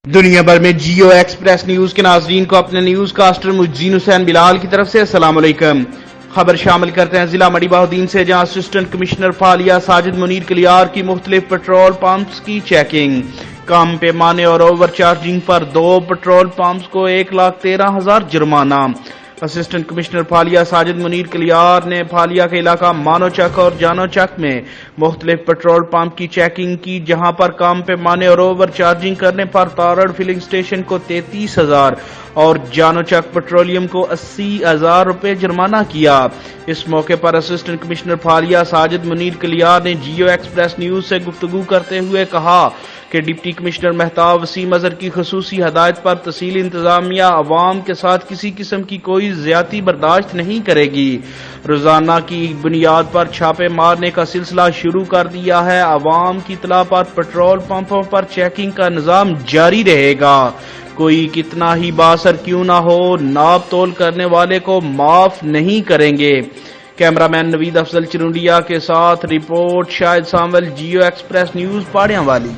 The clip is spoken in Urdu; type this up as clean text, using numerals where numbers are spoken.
دنیا بھر میں جیو ایکسپریس نیوز کے ناظرین کو اپنے نیوز کاسٹر مجین حسین بلال کی طرف سے السلام علیکم۔ خبر شامل کرتے ہیں ضلع مڑی بہاؤدین سے، جہاں اسسٹنٹ کمشنر فعالیہ ساجد منیر کلیار کی مختلف پیٹرول پمپس کی چیکنگ۔ کم پیمانے اور اوور چارجنگ پر 2 پیٹرول پمپس کو 1,13,000 جرمانہ۔ اسسٹنٹ کمشنر فعالیہ ساجد منیر کلیار نے فعالیہ کے علاقہ مانو چک اور جانو چک میں مختلف پیٹرول پمپ کی چیکنگ کی، جہاں پر کم پیمانے اور اوور چارجنگ کرنے پر تارڑ فلنگ سٹیشن کو 33,000 اور جانو چک پیٹرولیم کو 80,000 روپے جرمانہ کیا۔ اس موقع پر اسسٹنٹ کمشنر فعالیہ ساجد منیر کلیار نے جیو ایکسپریس نیوز سے گفتگو کرتے ہوئے کہا کہ ڈپٹی کمشنر مہتاب وسیم اظہر کی خصوصی ہدایت پر تحصیل انتظامیہ عوام کے ساتھ کسی قسم کی کوئی زیادتی برداشت نہیں کرے گی۔ روزانہ کی بنیاد پر چھاپے مارنے کا سلسلہ شروع کر دیا ہے۔ عوام کی اطلاع پر پیٹرول پمپوں پر چیکنگ کا نظام جاری رہے گا۔ کوئی کتنا ہی بااثر کیوں نہ ہو، ناپ تول کرنے والے کو معاف نہیں کریں گے۔ کیمرامین نوید افضل چرونڈیا کے ساتھ رپورٹ شاہد سامول، جیو ایکسپریس نیوز پاڑیاں والی۔